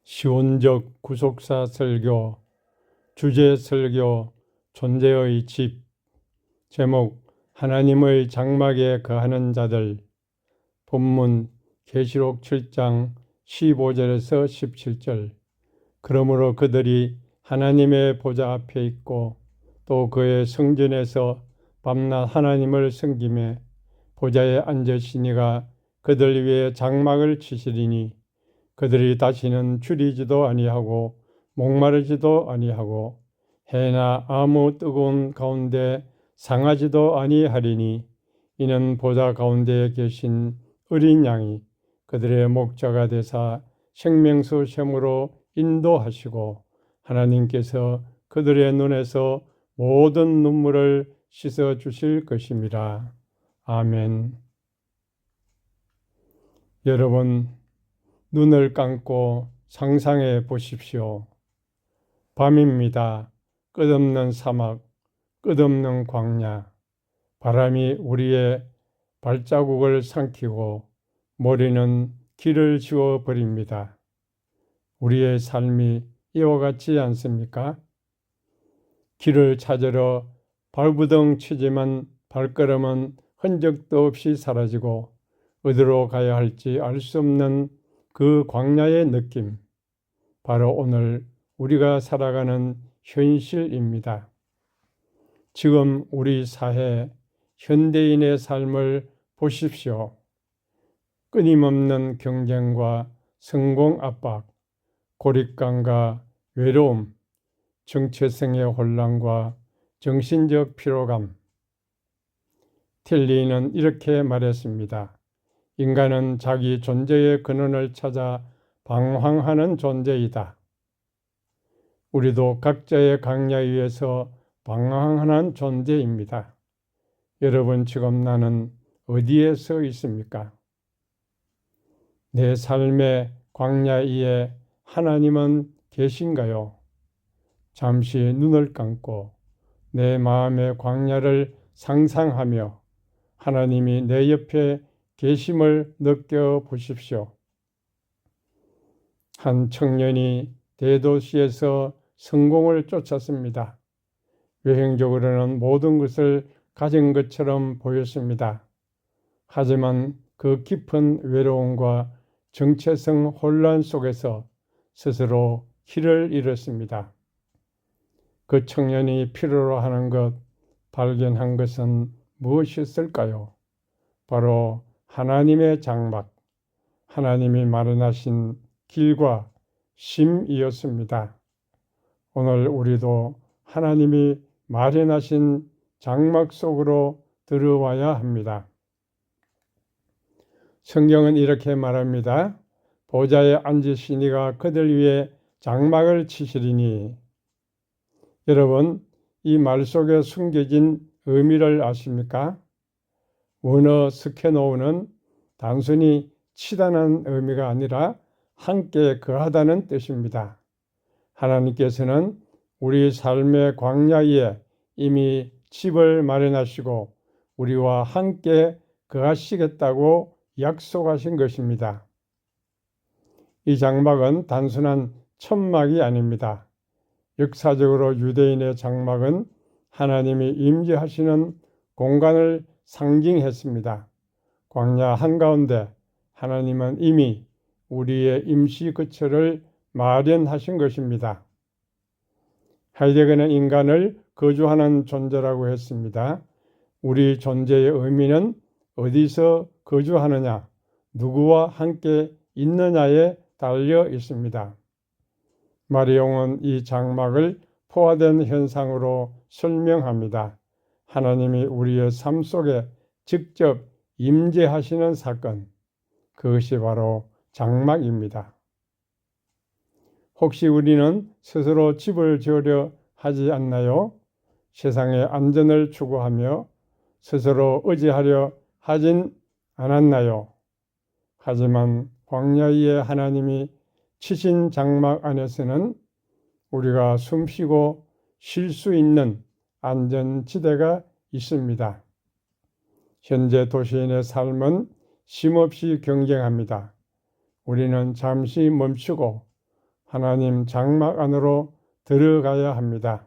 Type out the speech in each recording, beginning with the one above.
시온적 구속사 설교, 주제 설교, 존재의 집, 제목 하나님의 장막에 거하는 자들, 본문 계시록 7장 15절에서 17절. 그러므로 그들이 하나님의 보좌 앞에 있고 또 그의 성전에서 밤낮 하나님을 섬기매 보좌에 앉으시니가 그들 위에 장막을 치시리니 그들이 다시는 줄이지도 아니하고 목마르지도 아니하고 해나 아무 뜨거운 가운데 상하지도 아니하리니 이는 보좌 가운데에 계신 어린 양이 그들의 목자가 되사 생명수 샘으로 인도하시고 하나님께서 그들의 눈에서 모든 눈물을 씻어 주실 것입니다. 아멘. 여러분, 눈을 감고 상상해 보십시오. 밤입니다. 끝없는 사막, 끝없는 광야, 바람이 우리의 발자국을 삼키고 머리는 길을 지워 버립니다. 우리의 삶이 이와 같지 않습니까? 길을 찾으러 발부덩 치지만 발걸음은 흔적도 없이 사라지고 어디로 가야 할지 알 수 없는 그 광야의 느낌, 바로 오늘 우리가 살아가는 현실입니다. 지금 우리 사회, 현대인의 삶을 보십시오. 끊임없는 경쟁과 성공 압박, 고립감과 외로움, 정체성의 혼란과 정신적 피로감. 틸리는 이렇게 말했습니다. 인간은 자기 존재의 근원을 찾아 방황하는 존재이다. 우리도 각자의 강야 위에서 방황하는 존재입니다. 여러분, 지금 나는 어디에 서 있습니까? 내 삶의 광야 위에 하나님은 계신가요? 잠시 눈을 감고 내 마음의 광야를 상상하며 하나님이 내 옆에 계심을 느껴보십시오. 한 청년이 대도시에서 성공을 쫓았습니다. 외형적으로는 모든 것을 가진 것처럼 보였습니다. 하지만 그 깊은 외로움과 정체성 혼란 속에서 스스로 길을 잃었습니다. 그 청년이 필요로 하는 것, 발견한 것은 무엇이었을까요? 바로 하나님의 장막, 하나님이 마련하신 길과 쉼이었습니다. 오늘 우리도 하나님이 마련하신 장막 속으로 들어와야 합니다. 성경은 이렇게 말합니다. 보좌에 앉으시니가 그들 위에 장막을 치시리니. 여러분, 이 말 속에 숨겨진 의미를 아십니까? 원어 스케노우는 단순히 치다는 의미가 아니라 함께 거하다는 뜻입니다. 하나님께서는 우리 삶의 광야에 이미 집을 마련하시고 우리와 함께 거하시겠다고 약속하신 것입니다. 이 장막은 단순한 천막이 아닙니다. 역사적으로 유대인의 장막은 하나님이 임재하시는 공간을 상징했습니다. 광야 한가운데 하나님은 이미 우리의 임시 거처를 마련하신 것입니다. 하이데거는 인간을 거주하는 존재라고 했습니다. 우리 존재의 의미는 어디서 거주하느냐, 누구와 함께 있느냐에 달려 있습니다. 마리옹은 이 장막을 포화된 현상으로 설명합니다. 하나님이 우리의 삶 속에 직접 임재하시는 사건, 그것이 바로 장막입니다. 혹시 우리는 스스로 집을 지으려 하지 않나요? 세상의 안전을 추구하며 스스로 의지하려 하진 않았나요? 하지만 광야의 하나님이 치신 장막 안에서는 우리가 숨쉬고 쉴 수 있는 안전지대가 있습니다. 현재 도시인의 삶은 쉼없이 경쟁합니다. 우리는 잠시 멈추고 하나님 장막 안으로 들어가야 합니다.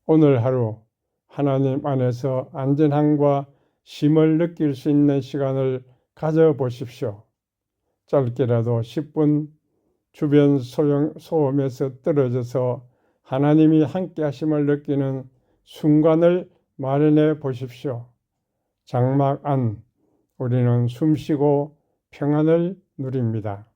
오늘 하루 하나님 안에서 안전함과 쉼을 느낄 수 있는 시간을 가져보십시오. 짧게라도 10분 주변 소음에서 떨어져서 하나님이 함께 하심을 느끼는 순간을 마련해 보십시오. 장막 안 우리는 숨쉬고 평안을 누립니다.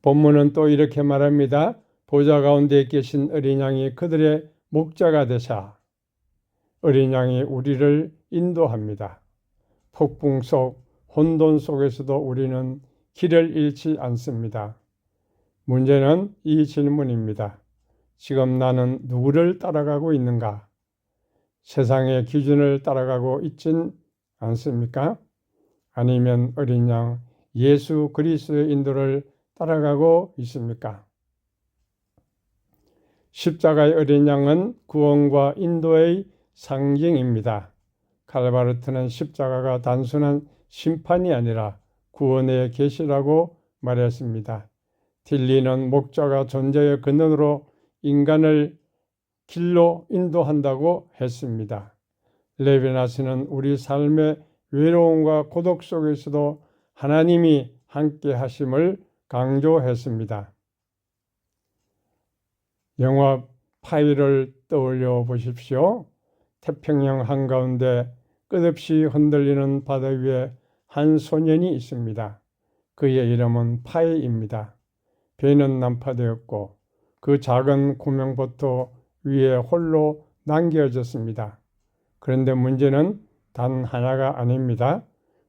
본문은 또 이렇게 말합니다. 보좌 가운데 계신 어린 양이 그들의 목자가 되사 어린 양이 우리를 인도합니다. 폭풍 속 혼돈 속에서도 우리는 길을 잃지 않습니다. 문제는 이 질문입니다. 지금 나는 누구를 따라가고 있는가? 세상의 기준을 따라가고 있진 않습니까? 아니면 어린 양 예수 그리스도의 인도를 따라가고 있습니까? 십자가의 어린 양은 구원과 인도의 상징입니다. 칼바르트는 십자가가 단순한 심판이 아니라 구원의 계시라고 말했습니다. 틸리는 목자가 존재의 근원으로 인간을 길로 인도한다고 했습니다. 레비나스는 우리 삶의 외로움과 고독 속에서도 하나님이 함께 하심을 강조했습니다. 영화 파이를 떠올려 보십시오. 태평양 한가운데 끝없이 흔들리는 바다 위에 한 소년이 있습니다. 그의 이름은 파이입니다. 배는 난파되었고 그 작은 구명보트 위에 홀로 남겨졌습니다. 그런데 문제는 단 하나가 아닙니다.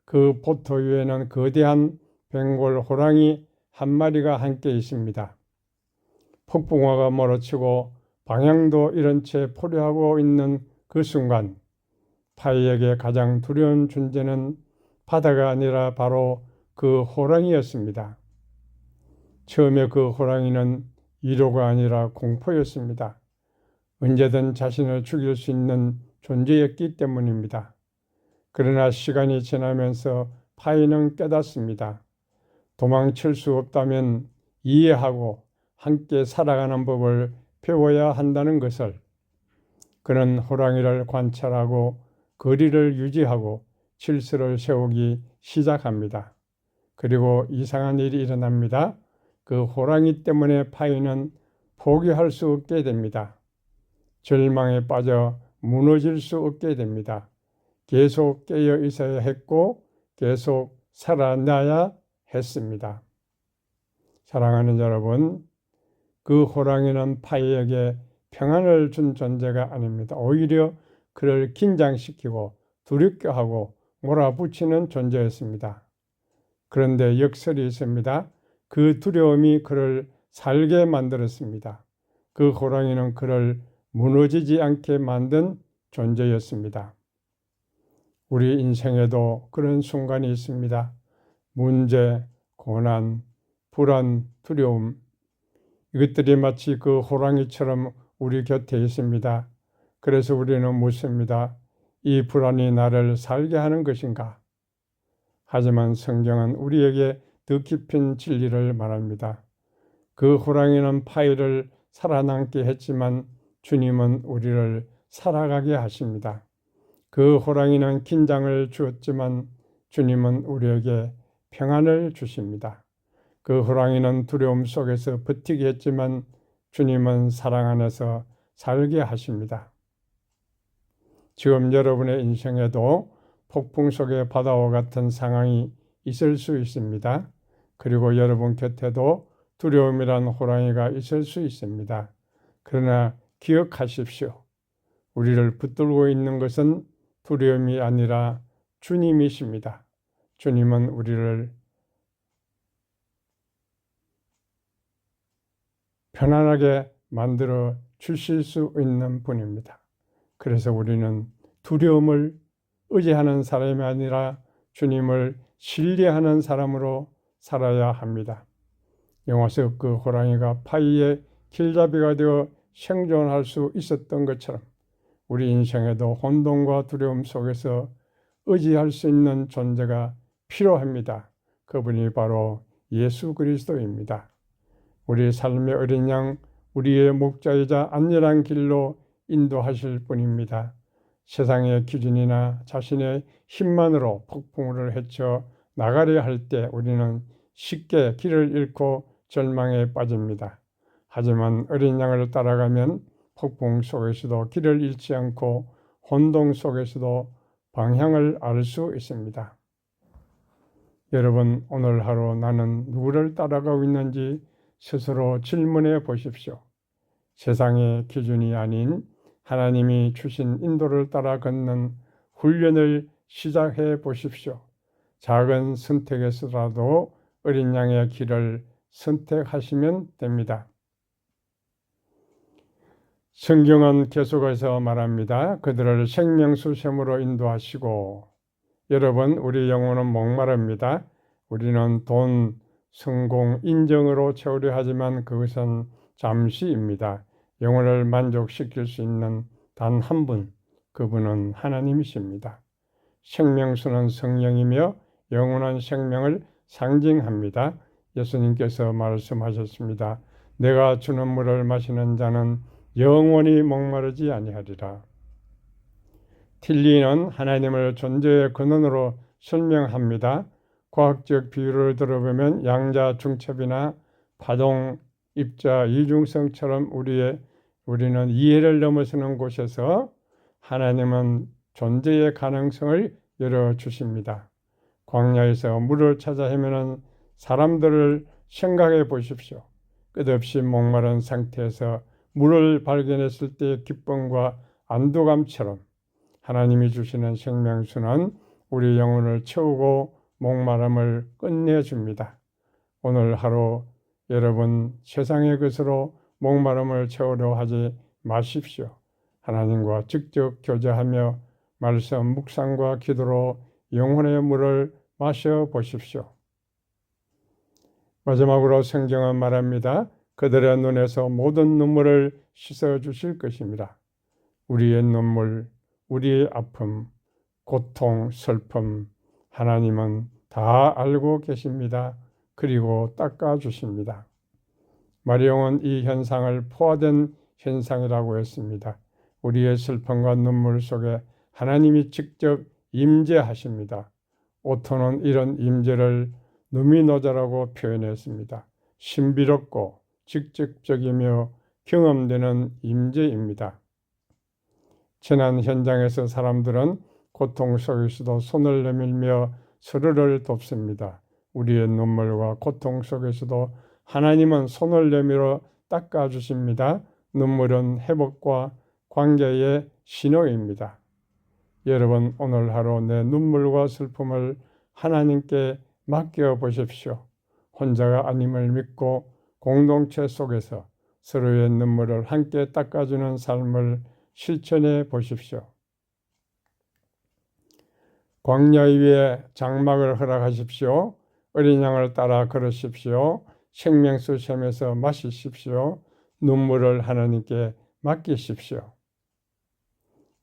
그 보트 위에는 거대한 벵골 호랑이 한 마리가 함께 있습니다. 폭풍화가 몰아치고 방향도 잃은 채 포류하고 있는 그 순간 파이에게 가장 두려운 존재는 바다가 아니라 바로 그 호랑이였습니다. 처음에 그 호랑이는 위로가 아니라 공포였습니다. 언제든 자신을 죽일 수 있는 존재였기 때문입니다. 그러나 시간이 지나면서 파이는 깨닫습니다. 도망칠 수 없다면 이해하고 함께 살아가는 법을 배워야 한다는 것을. 그는 호랑이를 관찰하고 거리를 유지하고 질서를 세우기 시작합니다. 그리고 이상한 일이 일어납니다. 그 호랑이 때문에 파이는 포기할 수 없게 됩니다. 절망에 빠져 무너질 수 없게 됩니다. 계속 깨어 있어야 했고 계속 살아나야 했습니다. 사랑하는 여러분, 그 호랑이는 파이에게 평안을 준 존재가 아닙니다. 오히려 그를 긴장시키고 두렵게 하고 몰아붙이는 존재였습니다. 그런데 역설이 있습니다. 그 두려움이 그를 살게 만들었습니다. 그 호랑이는 그를 무너지지 않게 만든 존재였습니다. 우리 인생에도 그런 순간이 있습니다. 문제, 고난, 불안, 두려움, 이것들이 마치 그 호랑이처럼 우리 곁에 있습니다. 그래서 우리는 묻습니다. 이 불안이 나를 살게 하는 것인가? 하지만 성경은 우리에게 더 깊은 진리를 말합니다. 그 호랑이는 파이를 살아남게 했지만 주님은 우리를 살아가게 하십니다. 그 호랑이는 긴장을 주었지만 주님은 우리에게 평안을 주십니다. 그 호랑이는 두려움 속에서 버티게 했지만 주님은 사랑 안에서 살게 하십니다. 지금 여러분의 인생에도 폭풍 속의 바다와 같은 상황이 있을 수 있습니다. 그리고 여러분 곁에도 두려움이란 호랑이가 있을 수 있습니다. 그러나 기억하십시오. 우리를 붙들고 있는 것은 두려움이 아니라 주님이십니다. 주님은 우리를 편안하게 만들어 주실 수 있는 분입니다. 그래서 우리는 두려움을 의지하는 사람이 아니라 주님을 신뢰하는 사람으로 살아야 합니다. 영화 속 그 호랑이가 파이의 길잡이가 되어 생존할 수 있었던 것처럼 우리 인생에도 혼돈과 두려움 속에서 의지할 수 있는 존재가 필요합니다. 그분이 바로 예수 그리스도입니다. 우리 삶의 어린 양, 우리의 목자이자 안전한 길로 인도하실 분입니다. 세상의 기준이나 자신의 힘만으로 폭풍우를 헤쳐 나가려 할 때 우리는 쉽게 길을 잃고 절망에 빠집니다. 하지만 어린 양을 따라가면 폭풍 속에서도 길을 잃지 않고 혼동 속에서도 방향을 알 수 있습니다. 여러분, 오늘 하루 나는 누구를 따라가고 있는지 스스로 질문해 보십시오. 세상의 기준이 아닌 하나님이 주신 인도를 따라 걷는 훈련을 시작해 보십시오. 작은 선택에서라도 어린 양의 길을 선택하시면 됩니다. 성경은 계속해서 말합니다. 그들을 생명수 샘으로 인도하시고, 여러분, 우리 영혼은 목마릅니다. 우리는 돈, 성공, 인정으로 채우려 하지만 그것은 잠시입니다. 영혼을 만족시킬 수 있는 단 한 분, 그분은 하나님이십니다. 생명수는 성령이며 영원한 생명을 상징합니다. 예수님께서 말씀하셨습니다. 내가 주는 물을 마시는 자는 영원히 목마르지 아니하리라. 틸리는 하나님을 존재의 근원으로 설명합니다. 과학적 비유를 들어보면 양자 중첩이나 파동, 입자, 이중성처럼 우리는 이해를 넘어서는 곳에서 하나님은 존재의 가능성을 열어주십니다. 광야에서 물을 찾아 헤매는 사람들을 생각해 보십시오. 끝없이 목마른 상태에서 물을 발견했을 때의 기쁨과 안도감처럼 하나님이 주시는 생명수는 우리 영혼을 채우고 목마름을 끝내줍니다. 오늘 하루 여러분 세상의 것으로 목마름을 채우려 하지 마십시오. 하나님과 직접 교제하며 말씀 묵상과 기도로 영혼의 물을 마셔 보십시오. 마지막으로 성경은 말합니다. 그들의 눈에서 모든 눈물을 씻어 주실 것입니다. 우리의 눈물, 우리의 아픔, 고통, 슬픔, 하나님은 다 알고 계십니다. 그리고 닦아 주십니다. 마리옹은 이 현상을 포화된 현상이라고 했습니다. 우리의 슬픔과 눈물 속에 하나님이 직접 임재하십니다. 오토는 이런 임재를 누미노자라고 표현했습니다. 신비롭고 직접적이며 경험되는 임재입니다. 재난 현장에서 사람들은 고통 속에서도 손을 내밀며 서로를 돕습니다. 우리의 눈물과 고통 속에서도 하나님은 손을 내밀어 닦아주십니다. 눈물은 회복과 관계의 신호입니다. 여러분, 오늘 하루 내 눈물과 슬픔을 하나님께 맡겨 보십시오. 혼자가 아님을 믿고 공동체 속에서 서로의 눈물을 함께 닦아주는 삶을 실천해 보십시오. 광야 위에 장막을 허락하십시오. 어린 양을 따라 걸으십시오. 생명수 샘에서 마시십시오. 눈물을 하나님께 맡기십시오.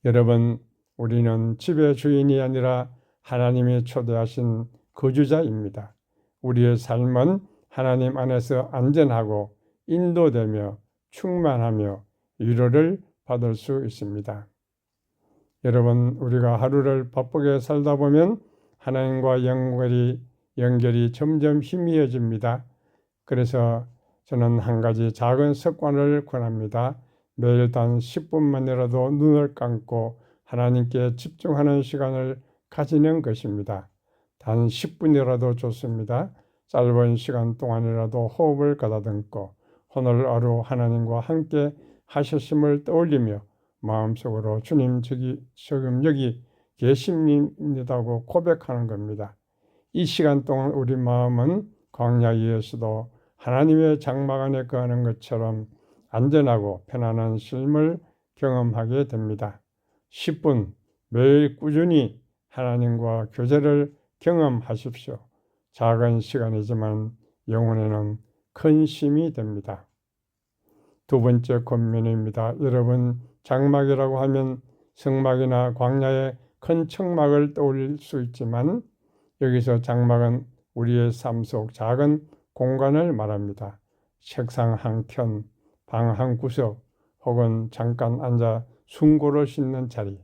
여러분, 우리는 집의 주인이 아니라 하나님이 초대하신 거주자입니다. 우리의 삶은 하나님 안에서 안전하고 인도되며 충만하며 위로를 받을 수 있습니다. 여러분, 우리가 하루를 바쁘게 살다 보면 하나님과 연결이 점점 희미해집니다. 그래서 저는 한 가지 작은 습관을 권합니다. 매일 단 10분만이라도 눈을 감고 하나님께 집중하는 시간을 가지는 것입니다. 단 10분이라도 좋습니다. 짧은 시간 동안이라도 호흡을 가다듬고 오늘 하루 하나님과 함께 하셨음을 떠올리며 마음속으로 주님 지금 여기 계십니다고 고백하는 겁니다. 이 시간 동안 우리 마음은 광야에서도 하나님의 장막 안에 거하는 것처럼 안전하고 편안한 쉼을 경험하게 됩니다. 10분 매일 꾸준히 하나님과 교제를 경험하십시오. 작은 시간이지만 영혼에는 큰 힘이 됩니다. 두 번째 권면입니다. 여러분, 장막이라고 하면 성막이나 광야의 큰 청막을 떠올릴 수 있지만 여기서 장막은 우리의 삶 속 작은 공간을 말합니다. 책상 한 켠, 방 한 구석, 혹은 잠깐 앉아 숨고를 씻는 자리,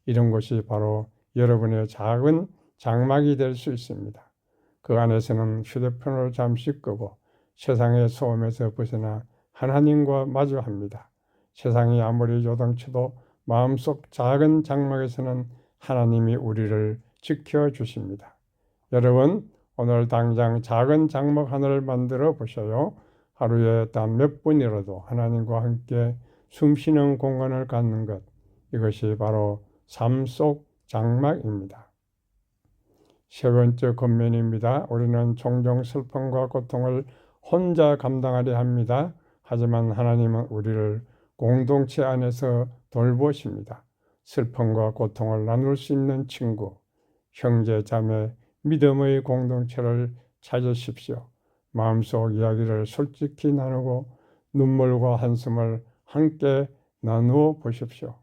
이런 것이 바로 여러분의 작은 장막이 될 수 있습니다. 그 안에서는 휴대폰을 잠시 끄고 세상의 소음에서 벗어나 하나님과 마주합니다. 세상이 아무리 요동쳐도 마음속 작은 장막에서는 하나님이 우리를 지켜주십니다. 여러분, 오늘 당장 작은 장막 하나를 만들어 보셔요. 하루에 단 몇 분이라도 하나님과 함께 숨쉬는 공간을 갖는 것, 이것이 바로 삶 속 장막입니다. 세 번째 권면입니다. 우리는 종종 슬픔과 고통을 혼자 감당하려 합니다. 하지만 하나님은 우리를 공동체 안에서 돌보십니다. 슬픔과 고통을 나눌 수 있는 친구, 형제, 자매, 믿음의 공동체를 찾으십시오. 마음속 이야기를 솔직히 나누고 눈물과 한숨을 함께 나누어 보십시오.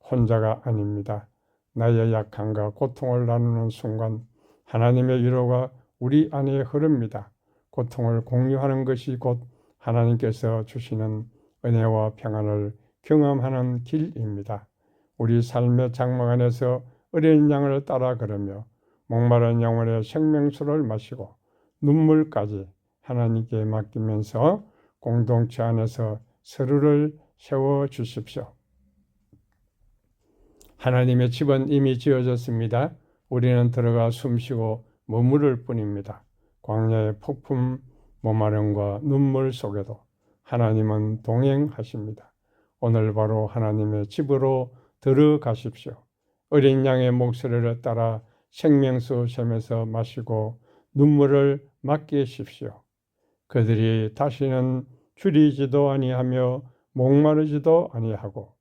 혼자가 아닙니다. 나의 약함과 고통을 나누는 순간 하나님의 위로가 우리 안에 흐릅니다. 고통을 공유하는 것이 곧 하나님께서 주시는 은혜와 평안을 경험하는 길입니다. 우리 삶의 장막 안에서 어린 양을 따라 걸으며 목마른 영혼의 생명수를 마시고 눈물까지 하나님께 맡기면서 공동체 안에서 서로를 세워주십시오. 하나님의 집은 이미 지어졌습니다. 우리는 들어가 숨쉬고 머무를 뿐입니다. 광야의 폭풍, 모마름과 눈물 속에도 하나님은 동행하십니다. 오늘 바로 하나님의 집으로 들어가십시오. 어린 양의 목소리를 따라 생명수 샘에서 마시고 눈물을 맡기십시오. 그들이 다시는 줄이지도 아니하며 목마르지도 아니하고.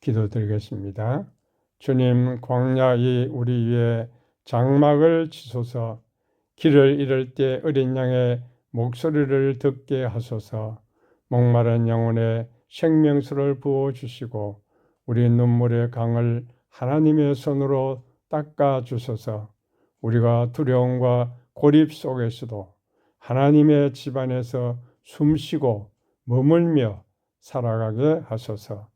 기도드리겠습니다. 주님, 광야의 우리 위에 장막을 치소서. 길을 잃을 때 어린 양의 목소리를 듣게 하소서. 목마른 영혼에 생명수를 부어주시고 우리 눈물의 강을 하나님의 손으로 닦아주소서. 우리가 두려움과 고립 속에서도 하나님의 집안에서 숨쉬고 머물며 살아가게 하소서.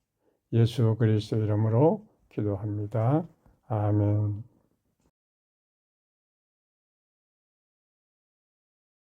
예수 그리스도 이름으로 기도합니다. 아멘.